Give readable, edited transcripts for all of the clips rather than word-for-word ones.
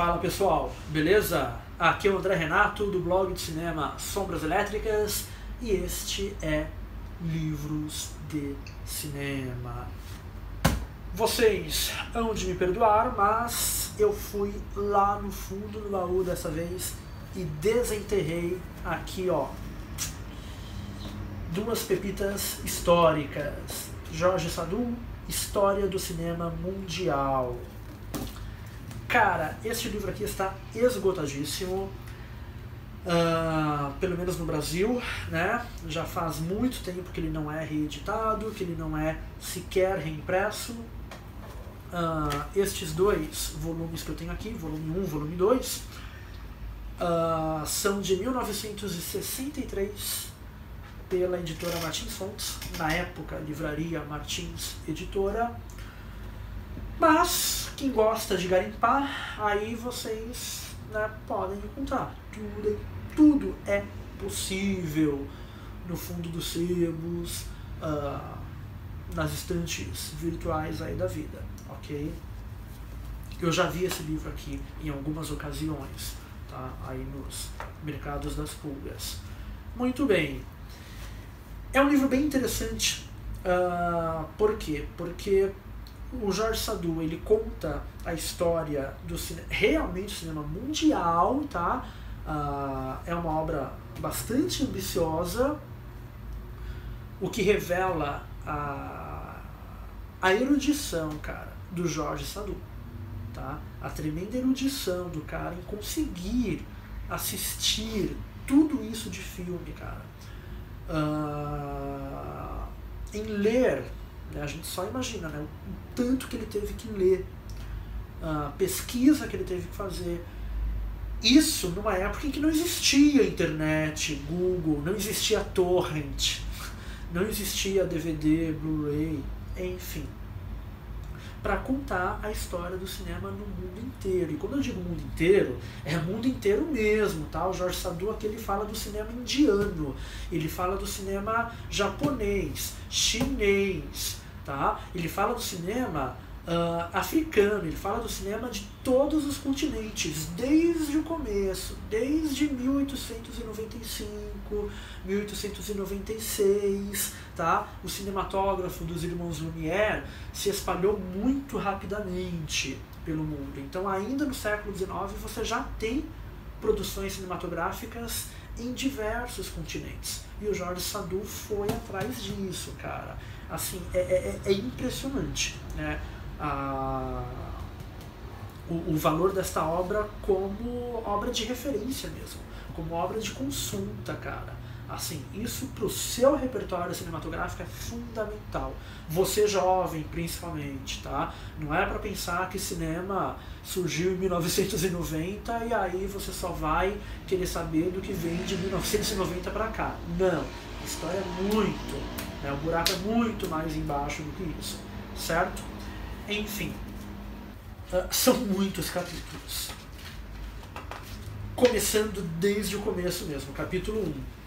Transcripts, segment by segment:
Fala pessoal, beleza? Aqui é o André Renato do blog de cinema Sombras Elétricas e este é Livros de Cinema. Vocês hão de me perdoar, mas eu fui lá no fundo do baú dessa vez e desenterrei aqui, ó, duas pepitas históricas. Jorge Sadu, História do Cinema Mundial. Cara, este livro aqui está esgotadíssimo, pelo menos no Brasil, né? Já faz muito tempo que ele não é reeditado, que ele não é sequer reimpresso. Estes dois volumes que eu tenho aqui, volume 1 e volume 2, são de 1963, pela editora Martins Fontes, na época, Livraria Martins Editora. Mas, quem gosta de garimpar, aí vocês, né, podem encontrar. Tudo é possível no fundo dos sebos, nas estantes virtuais aí da vida, ok? Eu já vi esse livro aqui em algumas ocasiões, tá? Aí nos mercados das pulgas. Muito bem. É um livro bem interessante. Por quê? Porque o Jorge Sadu, ele conta a história do cinema, realmente cinema mundial, tá? É uma obra bastante ambiciosa, o que revela a erudição, cara, do Jorge Sadu, tá? A tremenda erudição do cara em conseguir assistir tudo isso de filme, cara. Em ler, a gente só imagina, né, o tanto que ele teve que ler, a pesquisa que ele teve que fazer. Isso numa época em que não existia internet, Google, não existia torrent, não existia DVD, Blu-ray, enfim, para contar a história do cinema no mundo inteiro. E quando eu digo mundo inteiro, é mundo inteiro mesmo, tá? O Jorge Sadu aqui, ele fala do cinema indiano, ele fala do cinema japonês, chinês, tá? Ele fala do cinema africano, ele fala do cinema de todos os continentes, desde o começo, desde 1895, 1896, tá? O cinematógrafo dos irmãos Lumière se espalhou muito rapidamente pelo mundo. Então, ainda no século XIX, você já tem produções cinematográficas em diversos continentes. E o Jorge Sadu foi atrás disso, cara. Assim, é impressionante, né? O valor desta obra como obra de referência mesmo, como obra de consulta, cara. Assim, isso pro seu repertório cinematográfico é fundamental. Você jovem, principalmente, tá? Não é para pensar que cinema surgiu em 1990 e aí você só vai querer saber do que vem de 1990 para cá. Não, a história é muito, né? O buraco é muito mais embaixo do que isso, certo? Enfim, são muitos capítulos. Começando desde o começo mesmo, capítulo 1.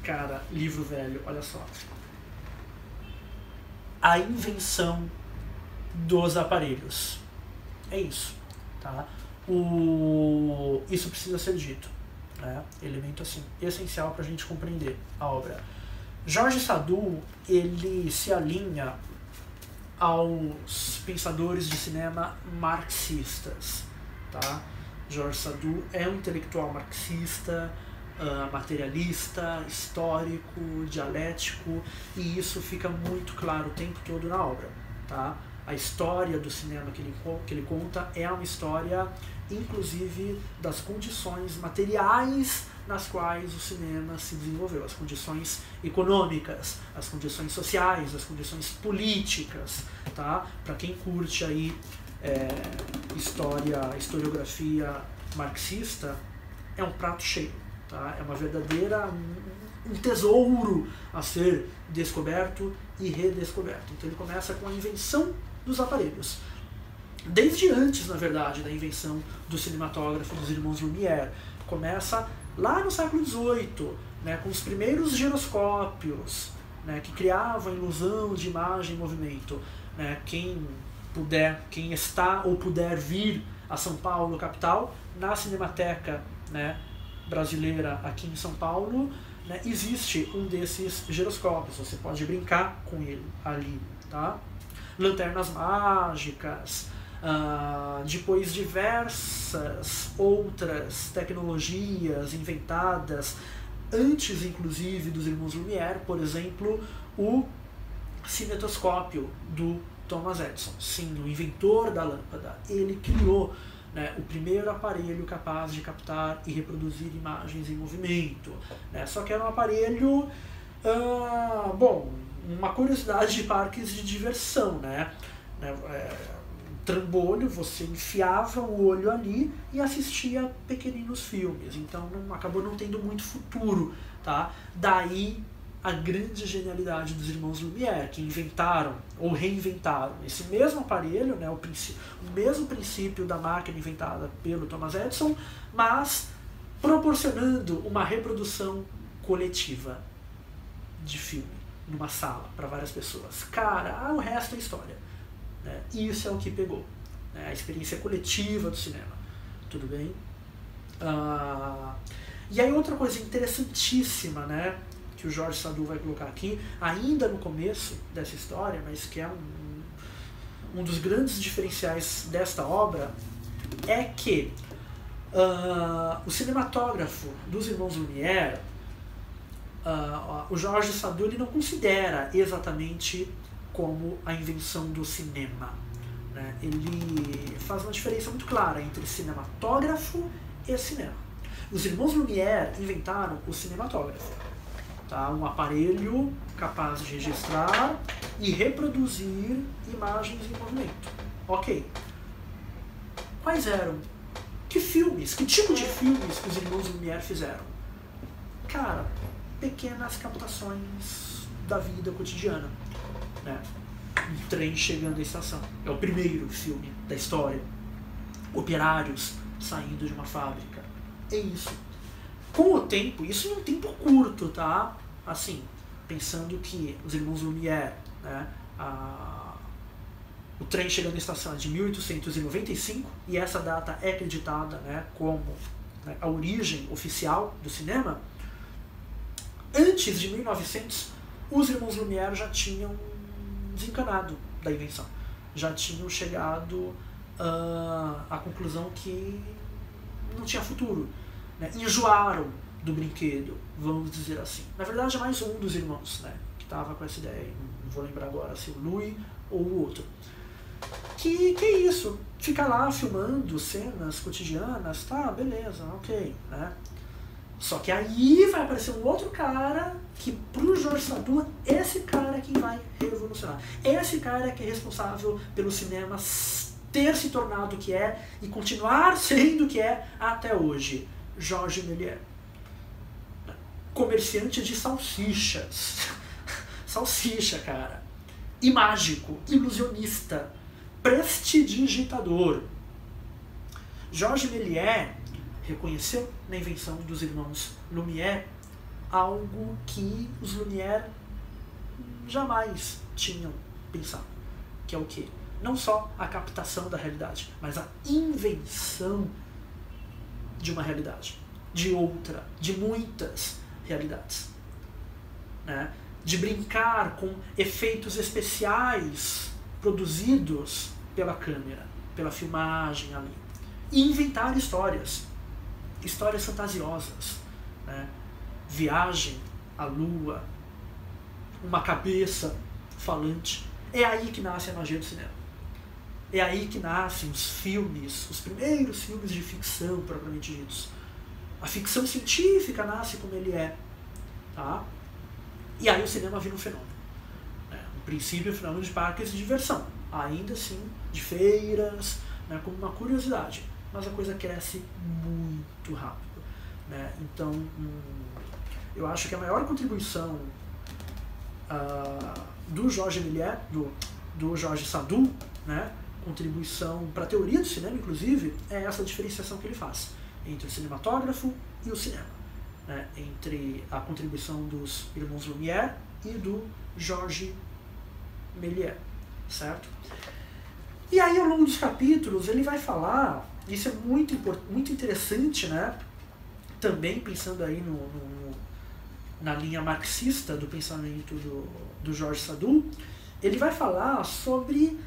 Cara, livro velho, olha só. A invenção dos aparelhos. É isso, tá? Isso precisa ser dito, né? Elemento assim, essencial para a gente compreender a obra. Jorge Sadu, ele se alinha aos pensadores de cinema marxistas, tá? Jorge Sadu é um intelectual marxista, materialista, histórico, dialético, e isso fica muito claro o tempo todo na obra, tá? A história do cinema que ele conta é uma história, inclusive, das condições materiais nas quais o cinema se desenvolveu, as condições econômicas, as condições sociais, as condições políticas, tá? Para quem curte aí historiografia marxista, é um prato cheio, tá? É uma verdadeira, um tesouro a ser descoberto e redescoberto. Então ele começa com a invenção dos aparelhos. Desde antes, na verdade, da invenção do cinematógrafo dos irmãos Lumière. Começa lá no século XVIII, né, com os primeiros giroscópios, né, que criavam a ilusão de imagem e movimento. Né, quem está ou puder vir a São Paulo, capital, na Cinemateca, né, brasileira aqui em São Paulo, né, existe um desses giroscópios, você pode brincar com ele ali, tá? Lanternas mágicas, depois diversas outras tecnologias inventadas antes, inclusive, dos irmãos Lumière, por exemplo, o cinetoscópio do Thomas Edison. Sim, o inventor da lâmpada, ele criou, né, o primeiro aparelho capaz de captar e reproduzir imagens em movimento, né? Só que era um aparelho, bom, uma curiosidade de parques de diversão, né? Trambolho, você enfiava o olho ali e assistia pequeninos filmes, então acabou não tendo muito futuro, tá? Daí a grande genialidade dos irmãos Lumière, que inventaram ou reinventaram esse mesmo aparelho, né, o mesmo princípio da máquina inventada pelo Thomas Edison, mas proporcionando uma reprodução coletiva de filme numa sala para várias pessoas. Cara, o resto é história, né? Isso é o que pegou, né? A experiência coletiva do cinema. Tudo bem? E aí outra coisa interessantíssima, né, que o Jorge Sadu vai colocar aqui, ainda no começo dessa história, mas que é um dos grandes diferenciais desta obra, é que o cinematógrafo dos irmãos Lumière, o Jorge Sadu, ele não considera exatamente como a invenção do cinema, né? Ele faz uma diferença muito clara entre cinematógrafo e cinema. Os irmãos Lumière inventaram o cinematógrafo, tá? Um aparelho capaz de registrar e reproduzir imagens em movimento. Ok. Quais eram? Que filmes? Que tipo de filmes que os irmãos Lumière fizeram? Cara, pequenas captações da vida cotidiana, né? Um trem chegando à estação. É o primeiro filme da história. Operários saindo de uma fábrica. É isso. Com o tempo, isso em um tempo curto, tá? Assim, pensando que os irmãos Lumière, né, o trem chegando à estação é de 1895, e essa data é acreditada, né, como, né, a origem oficial do cinema. Antes de 1900, os irmãos Lumière já tinham desencanado da invenção. Já tinham chegado à conclusão que não tinha futuro, né? Enjoaram do brinquedo, vamos dizer assim. Na verdade, é mais um dos irmãos, né, que estava com essa ideia. Não vou lembrar agora se o Louis ou o outro. Que é isso? Ficar lá filmando cenas cotidianas, tá, beleza, ok, né? Só que aí vai aparecer um outro cara que, pro Jorge Sadu, esse cara é quem vai revolucionar. Esse cara é que é responsável pelo cinema ter se tornado o que é e continuar sendo o que é até hoje. Georges Méliès. Comerciante de salsichas. Salsicha, cara. E mágico, ilusionista, prestidigitador. Georges Méliès reconheceu na invenção dos irmãos Lumière algo que os Lumière jamais tinham pensado, que é o quê? Não só a captação da realidade, mas a invenção de uma realidade, de outra, de muitas realidades, né? De brincar com efeitos especiais produzidos pela câmera, pela filmagem ali, e inventar histórias fantasiosas, né? Viagem à lua, uma cabeça falante. É aí que nasce a magia do cinema. É aí que nascem os filmes, os primeiros filmes de ficção propriamente ditos. A ficção científica nasce como ele é, tá? E aí o cinema vira um fenômeno, né? No princípio, um fenômeno de parques de diversão, ainda assim de feiras, né, como uma curiosidade. Mas a coisa cresce muito rápido, né? Então, eu acho que a maior contribuição do Georges Méliès, do Jorge Sadu, né, contribuição para a teoria do cinema, inclusive, é essa diferenciação que ele faz entre o cinematógrafo e o cinema, né, entre a contribuição dos irmãos Lumière e do Georges Méliès, certo? E aí, ao longo dos capítulos, ele vai falar, isso é muito interessante, né? Também pensando aí na linha marxista do pensamento do Jorge Sardou, ele vai falar sobre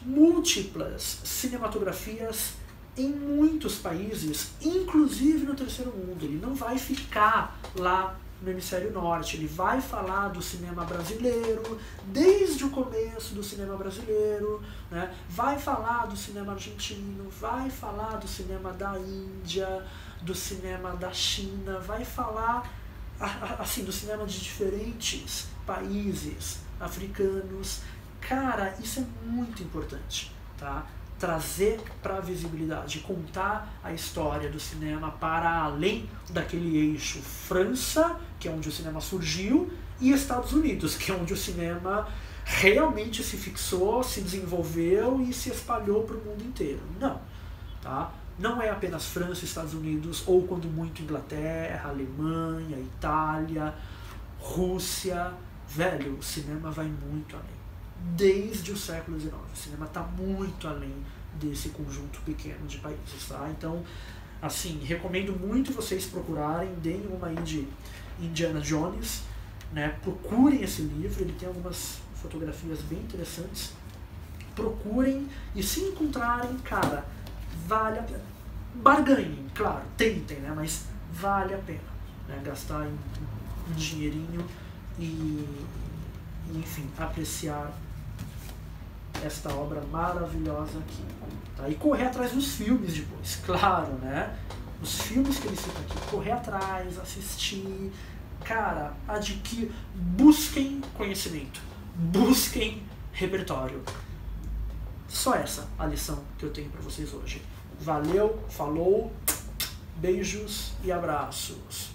múltiplas cinematografias em muitos países, inclusive no terceiro mundo. Ele não vai ficar lá no hemisfério norte, ele vai falar do cinema brasileiro, desde o começo do cinema brasileiro, né? Vai falar do cinema argentino, vai falar do cinema da Índia, do cinema da China, vai falar assim, do cinema de diferentes países africanos. Cara, isso é muito importante, tá? Trazer para a visibilidade, contar a história do cinema para além daquele eixo França, que é onde o cinema surgiu, e Estados Unidos, que é onde o cinema realmente se fixou, se desenvolveu e se espalhou para o mundo inteiro. Não, tá? Não é apenas França, Estados Unidos, ou quando muito Inglaterra, Alemanha, Itália, Rússia. Velho, o cinema vai muito além. Desde o século XIX. O cinema está muito além desse conjunto pequeno de países, tá? Então, assim, recomendo muito vocês procurarem, deem uma aí de Indiana Jones, né? Procurem esse livro, ele tem algumas fotografias bem interessantes. Procurem, e se encontrarem, cara, vale a pena. Barganhem, claro, tentem, né? Mas vale a pena, né? Gastar um dinheirinho e, enfim, apreciar esta obra maravilhosa aqui, tá? E correr atrás dos filmes depois, claro, né? Os filmes que ele cita aqui, correr atrás, assistir, cara, busquem conhecimento, busquem repertório. Só essa a lição que eu tenho para vocês hoje. Valeu, falou, beijos e abraços.